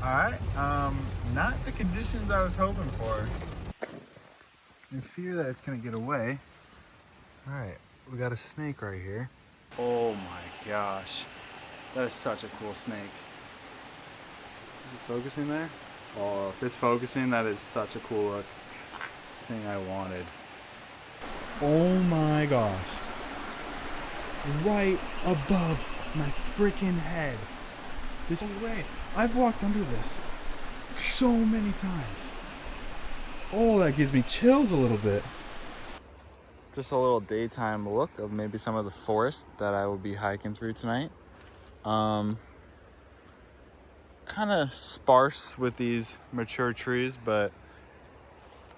Alright, not the conditions I was hoping for. In fear that it's gonna get away. Alright, we got a snake right here. Oh my gosh. That is such a cool snake. Is it focusing there? Oh, if it's focusing, that is such a cool look. Thing I wanted. Oh my gosh. Right above my freaking head. This way. I've walked under this so many times. Oh, that gives me chills a little bit. Just a little daytime look of maybe some of the forest that I will be hiking through tonight. Kind of sparse with these mature trees, but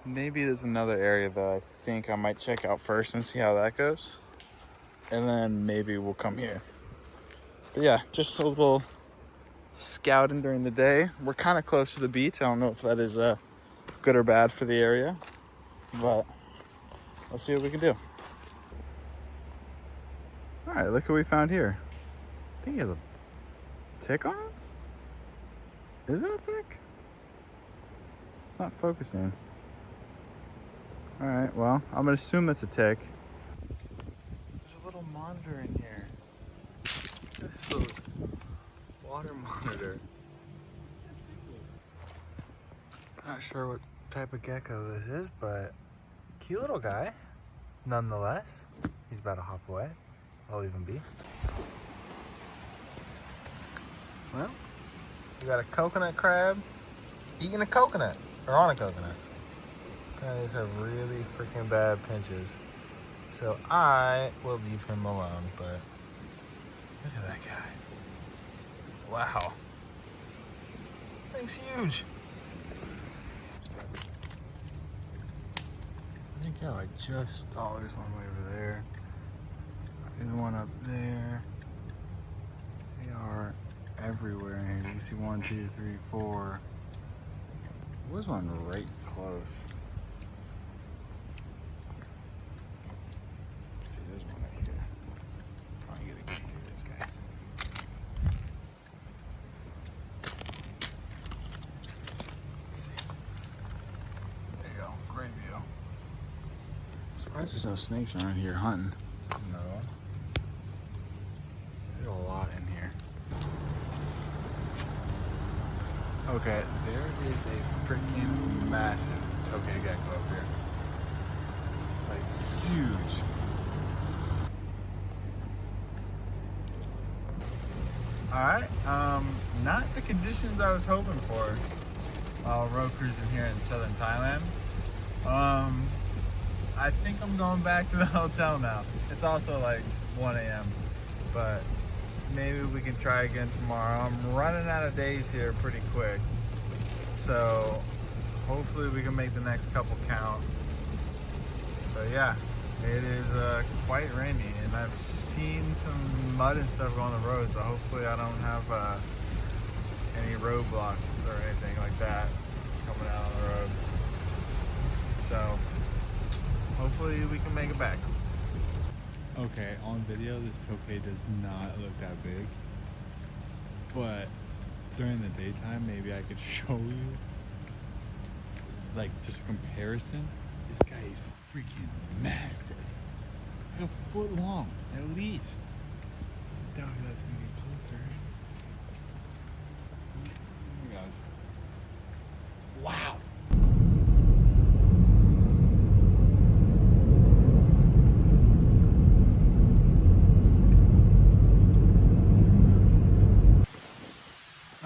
maybe there's another area that I think I might check out first and see how that goes. And then maybe we'll come here. But yeah, just a little scouting during the day. We're kind of close to the beach. I don't know if that is good or bad for the area, but let's see what we can do. All right, look what we found here. I think he has a tick on it. Is it a tick? It's not focusing. All right, well, I'm gonna assume that's a tick. There's a little monitor in here. This little water monitor. Not sure what type of gecko this is, but cute little guy. Nonetheless, he's about to hop away. I'll leave him be. Well, we got a coconut crab eating a coconut, or on a coconut. Guys have really freaking bad pinchers. So I will leave him alone, but look at that guy. Wow. This thing's huge. Where'd he go? Oh, there's one way over there. There's one up there. They are everywhere in here. You can see 1, 2, 3, 4. There's one right close. Let's see, there's one right here. I'm trying to get a good view of this guy. Let's see. There you go. Great view. Surprised there's no snakes around here hunting. Another one. There's a lot in here. Okay, there is a freaking massive tokay gecko up here. Like, huge. Alright, not the conditions I was hoping for while road cruising here in southern Thailand. I think I'm going back to the hotel now. It's also like 1 a.m. but maybe we can try again tomorrow. I'm running out of days here pretty quick, so hopefully we can make the next couple count. But yeah, it is quite rainy, and I've seen some mud and stuff go on the road, so hopefully I don't have any roadblocks or anything like that coming out on the road. So hopefully we can make it back. Okay, on video this tokay does not look that big, but during the daytime maybe I could show you like just a comparison. This guy is freaking massive, like a foot long at least. I doubt that's gonna get closer. Here he goes. Wow.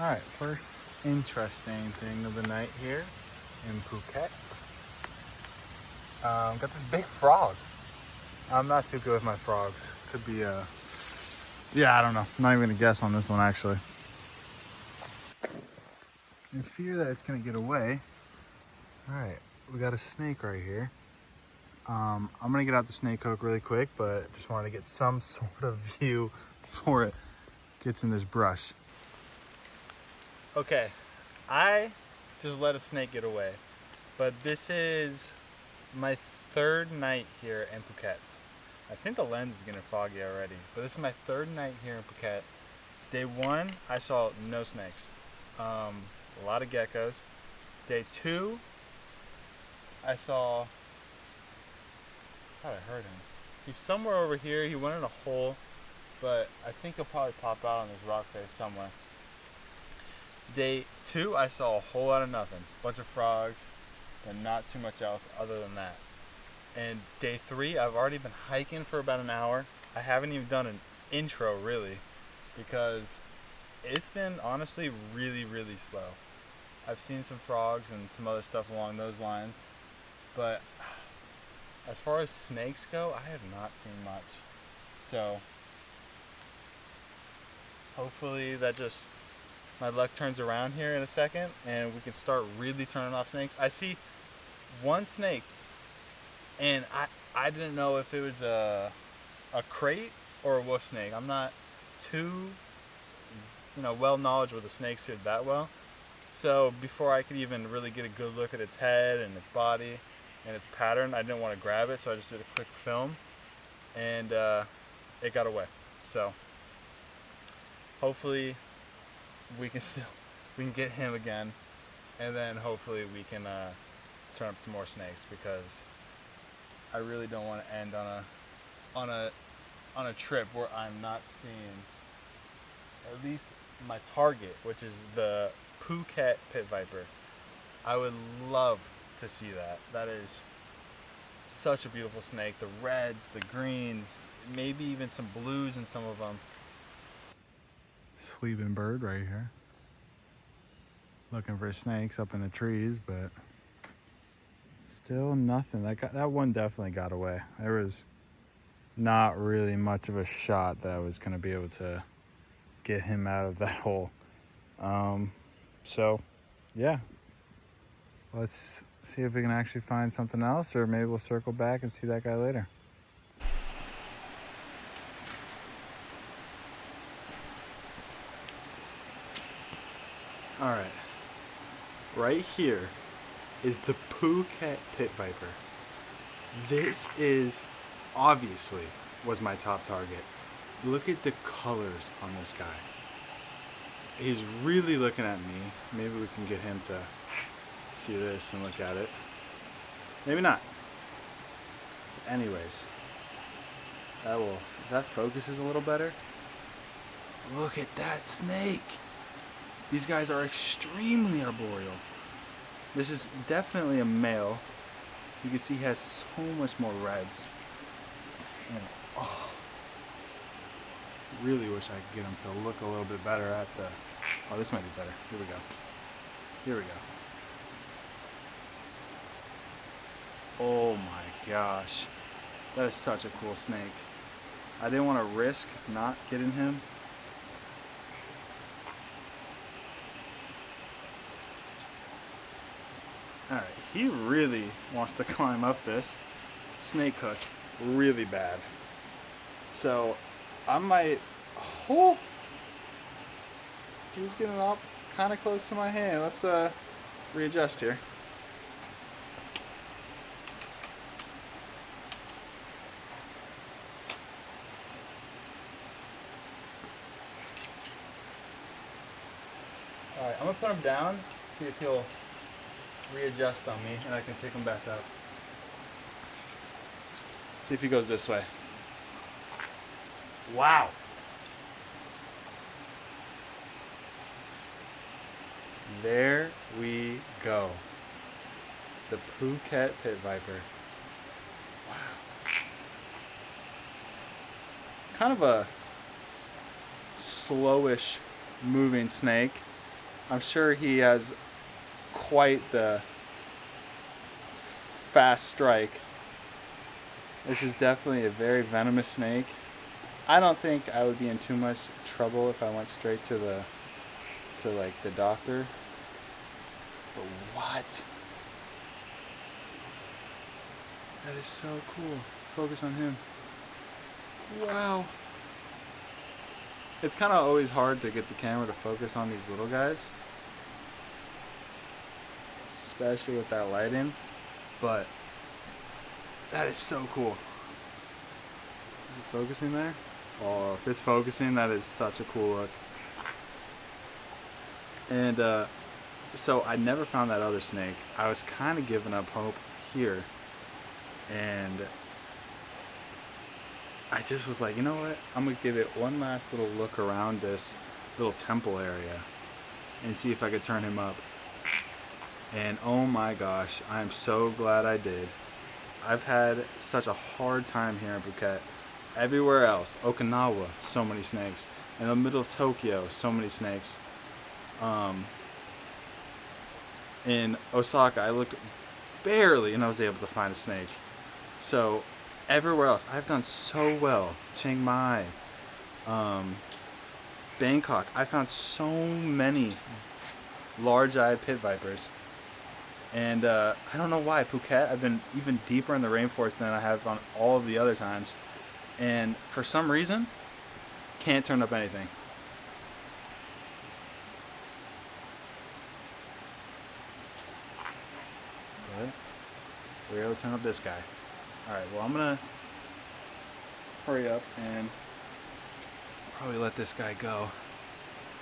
Alright, first interesting thing of the night here in Phuket. Got this big frog. I'm not too good with my frogs. Could be yeah, I don't know. I'm not even gonna guess on this one actually. In fear that it's gonna get away. Alright, we got a snake right here. I'm gonna get out the snake hook really quick, but just wanted to get some sort of view before it gets in this brush. Okay, I just let a snake get away, but this is my third night here in Phuket. I think the lens is getting foggy already, but this is my third night here in Phuket. Day one, I saw no snakes. a lot of geckos. Day 2, I saw, I thought I heard him. He's somewhere over here. He went in a hole, but I think he'll probably pop out on this rock face somewhere. Day 2, I saw a whole lot of nothing. Bunch of frogs, and not too much else other than that. And day 3, I've already been hiking for about an hour. I haven't even done an intro really, because it's been honestly really, really slow. I've seen some frogs and some other stuff along those lines, but as far as snakes go, I have not seen much. So hopefully that just, my luck turns around here in a second and we can start really turning off snakes. I see one snake, and I didn't know if it was a krait or a wolf snake. I'm not too well knowledge with the snakes here that well. So before I could even really get a good look at its head and its body and its pattern, I didn't want to grab it, so I just did a quick film, and it got away. So hopefully we can get him again, and then hopefully we can turn up some more snakes, because I really don't want to end on a trip where I'm not seeing at least my target, which is the Phuket pit viper. I would love to see that. That is such a beautiful snake. The reds, the greens, maybe even some blues in some of them. Sleeping bird right here. Looking for snakes up in the trees, but still nothing. That one definitely got away. There was not really much of a shot that I was going to be able to get him out of that hole. So yeah, let's see if we can actually find something else, or maybe we'll circle back and see that guy later. All right here is the Phuket pit viper. This is obviously was my top target. Look at the colors on this guy. He's really looking at me. Maybe we can get him to see this and look at it. Maybe not. Anyways, that focuses a little better. Look at that snake. These guys are extremely arboreal. This is definitely a male. You can see he has so much more reds. And really wish I could get him to look a little bit better at the, this might be better. Here we go. Here we go. Oh my gosh. That is such a cool snake. I didn't want to risk not getting him. Alright, he really wants to climb up this snake hook really bad. So I might, he's getting up kind of close to my hand. Let's readjust here. Alright, I'm gonna put him down, see if he'll readjust on me, and I can pick him back up. See if he goes this way. Wow. There we go. The Phuket pit viper. Wow. Kind of a slowish moving snake. I'm sure he has quite the fast strike. This is definitely a very venomous snake. I don't think I would be in too much trouble if I went straight to the doctor. But what? That is so cool. Focus on him. Wow. It's kind of always hard to get the camera to focus on these little guys, especially with that lighting, but that is so cool. Is it focusing there? Oh, if it's focusing, that is such a cool look. And So I never found that other snake. I was kind of giving up hope here, and I just was like, you know what? I'm gonna give it one last little look around this little temple area and see if I could turn him up. And oh my gosh, I'm so glad I did. I've had such a hard time here in Phuket. Everywhere else, Okinawa, so many snakes. In the middle of Tokyo, so many snakes. In Osaka, I looked barely and I was able to find a snake. So everywhere else, I've done so well. Chiang Mai, Bangkok, I found so many large-eyed pit vipers. And I don't know why. Phuket, I've been even deeper in the rainforest than I have on all of the other times. And for some reason, can't turn up anything. But we're able to turn up this guy. Alright, well I'm gonna hurry up and probably let this guy go.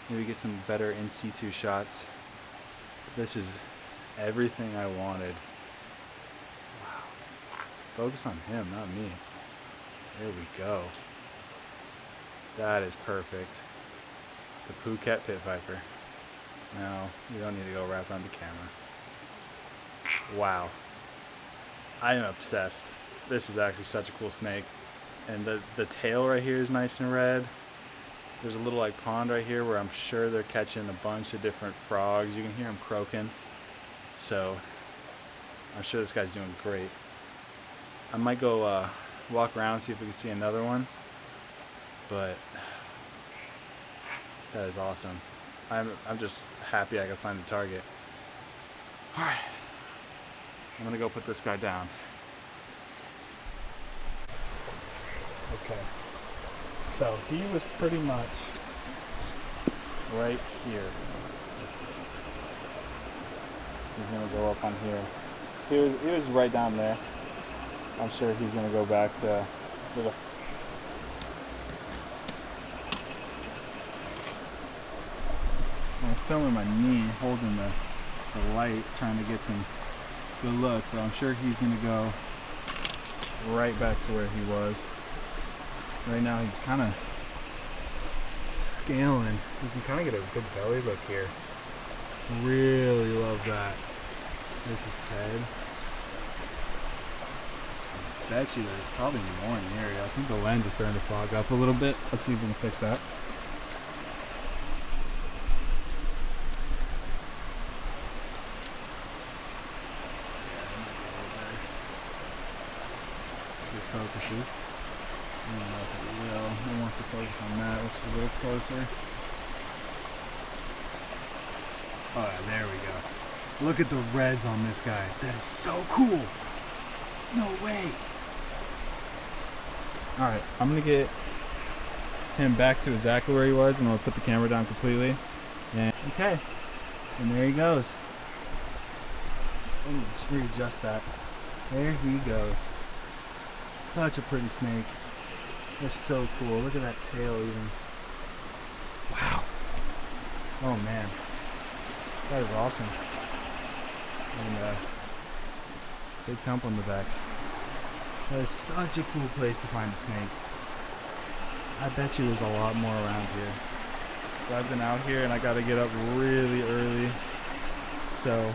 Maybe get some better in situ shots. This is everything I wanted. Wow. Focus on him, not me. There we go. That is perfect. The Phuket pit viper. No, you don't need to go wrap around the camera. Wow. I am obsessed. This is actually such a cool snake. And the tail right here is nice and red. There's a little like pond right here where I'm sure they're catching a bunch of different frogs. You can hear them croaking. So I'm sure this guy's doing great. I might go walk around, see if we can see another one. But that is awesome. I'm just happy I could find the target. Alright. I'm gonna go put this guy down. Okay. So he was pretty much right here. He's gonna go up on here. He was right down there. I'm sure he's gonna go back to the I was filming my knee, holding the light, trying to get some good look, but I'm sure he's gonna go right back to where he was. Right now he's kind of scaling. You can kind of get a good belly look here. Really love that. There's his head. I bet you there's probably more in the area. I think the lens is starting to fog up a little bit. Let's see if we can fix that. Focuses. I don't know if it will. It wants to focus on that, which is a little closer. Oh, yeah, there we go. Look at the reds on this guy. That is so cool. No way. Alright, I'm going to get him back to exactly where he was, and I'm going to put the camera down completely. And okay. And there he goes. Let me just readjust that. There he goes. Such a pretty snake. They're so cool. Look at that tail even. Wow. Oh man. That is awesome. And big thump on the back. That is such a cool place to find a snake. I bet you there's a lot more around here. But I've been out here and I gotta get up really early. So,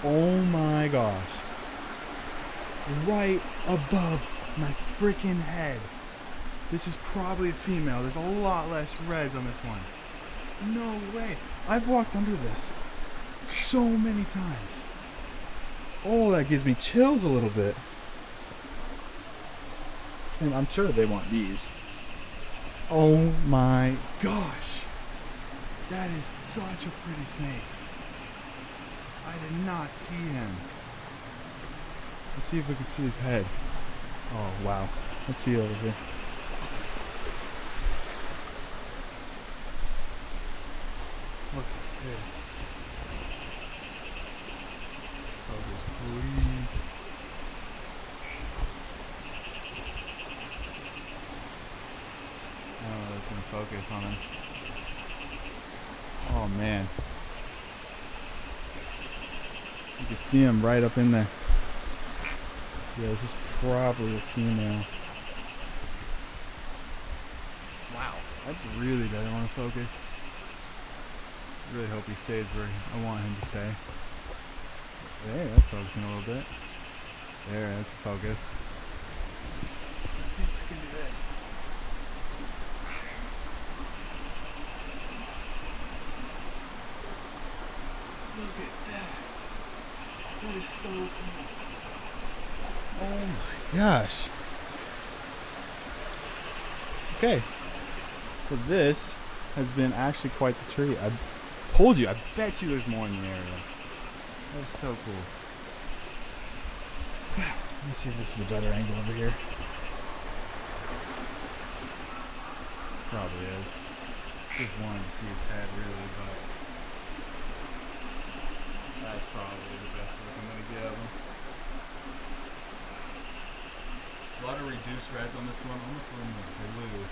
oh my gosh. Right above my freaking head. This is probably a female. There's a lot less reds on this one. No way. I've walked under this so many times. Oh, that gives me chills a little bit. And I'm sure they want these. Oh my gosh. That is such a pretty snake. I did not see him. Let's see if we can see his head. Oh wow. Let's see over here. Look at this. Focus, please. I don't know if it's gonna focus on him. Oh man. You can see them right up in there. Yeah, this is probably a female. Wow, that really doesn't want to focus. I really hope he stays where I want him to stay. There, that's focusing a little bit. There, that's focus. Let's see if I can do this. Look at that. That is so cool. Oh my gosh. Okay. So this has been actually quite the treat. I told you, I bet you there's more in the area. That is so cool. Let me see if this is a better angle over here. Probably is. Just wanted to see his head really, but that's probably the best look I'm gonna give him. A lot of reduced reds on this one, almost a little more blue.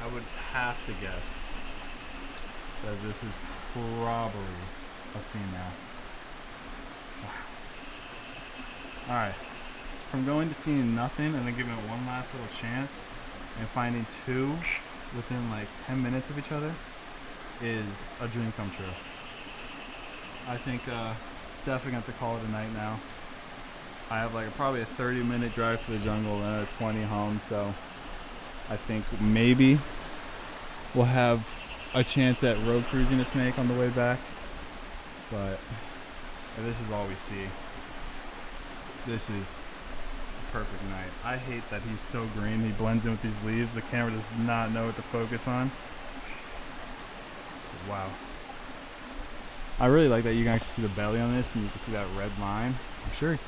I would have to guess that this is probably a female. Wow. Alright. From going to seeing nothing and then giving it one last little chance and finding two within like 10 minutes of each other is a dream come true. I think definitely going to call it a night now. I have like probably a 30-minute drive to the jungle and a 20 home, so I think maybe we'll have a chance at road cruising a snake on the way back. But if this is all we see, this is a perfect night. I hate that he's so green. He blends in with these leaves. The camera does not know what to focus on. Wow. I really like that you can actually see the belly on this and you can see that red line. I'm sure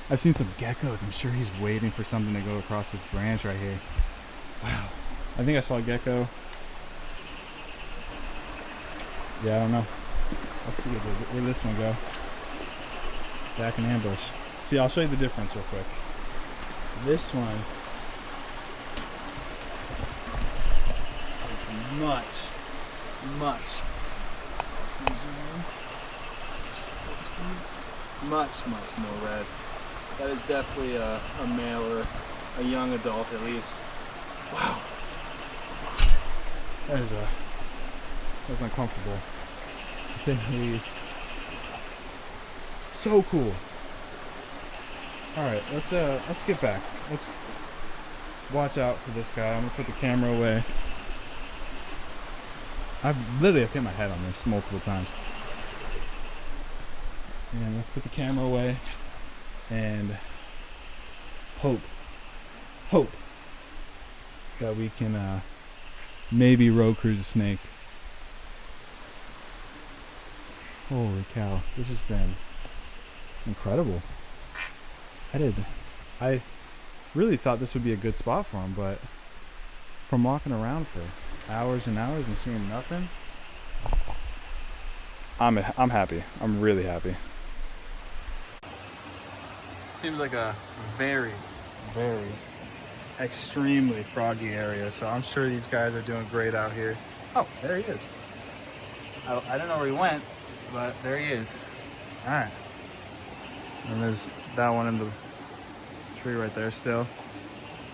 I've seen some geckos. I'm sure he's waiting for something to go across this branch right here. Wow. I think I saw a gecko. Yeah, I don't know. Let's see where this one go. Back in ambush. See, I'll show you the difference real quick. This one is much more red. That is definitely a male or a young adult at least. Wow. That's uncomfortable, to say the least. So cool. All right, let's get back. Let's watch out for this guy. I'm gonna put the camera away. I've hit my head on this multiple times. And let's put the camera away and hope that we can maybe road cruise a snake. Holy cow, this has been incredible. I really thought this would be a good spot for him, but from walking around for hours and hours and seeing nothing, I'm happy. I'm really happy. Seems like a very extremely froggy area, so I'm sure these guys are doing great out here. Oh, there he is. I don't know where he went, but there he is. All right. And there's that one in the tree right there still.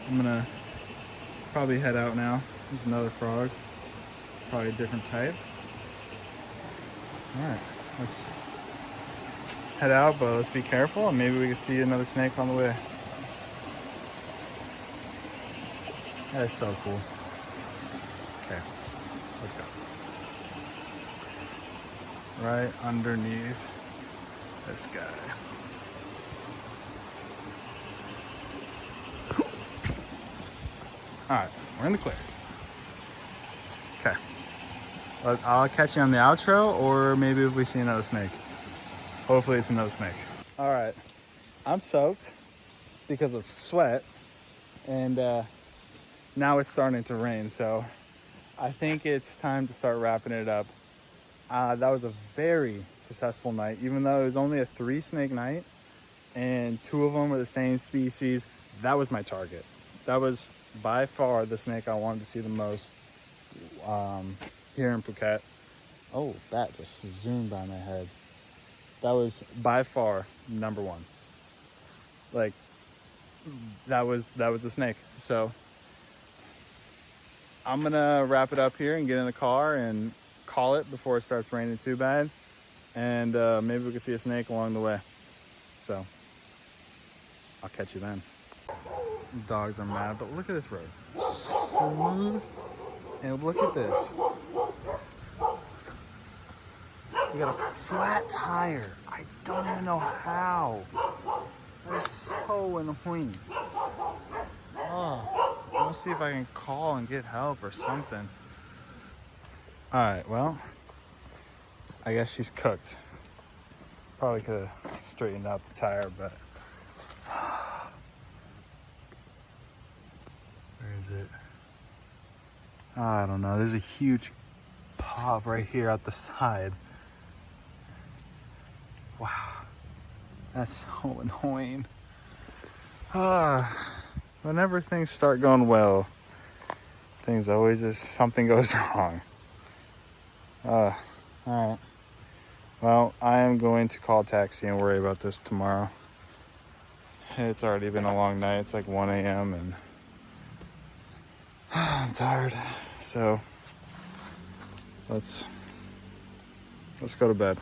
I'm gonna probably head out now. There's another frog, probably a different type. All right, let's head out, but let's be careful and maybe we can see another snake on the way. That is so cool. Okay, let's go. Right underneath this guy. All right, we're in the clear. Okay. I'll catch you on the outro, or maybe if we see another snake. Hopefully it's another snake. All right, I'm soaked because of sweat, and now it's starting to rain, so I think it's time to start wrapping it up. That was a very successful night, even though it was only a 3 snake night, and 2 of them were the same species. That was my target. That was by far the snake I wanted to see the most here in Phuket. Oh, that just zoomed by my head. That was by far number one. Like, that was a snake. So I'm gonna wrap it up here and get in the car and call it before it starts raining too bad. And maybe we can see a snake along the way. So I'll catch you then. The dogs are mad, but look at this road. Smooth. And look at this. We got a flat tire. I don't even know how. That is so annoying. Oh, I'm gonna see if I can call and get help or something. All right, well, I guess she's cooked. Probably could have straightened out the tire, but where is it? I don't know. There's a huge pop right here at the side. Wow, that's so annoying. Whenever things start going well, things always just something goes wrong. All right. Well, I am going to call a taxi and worry about this tomorrow. It's already been a long night. It's like 1 a.m. and I'm tired. So let's go to bed.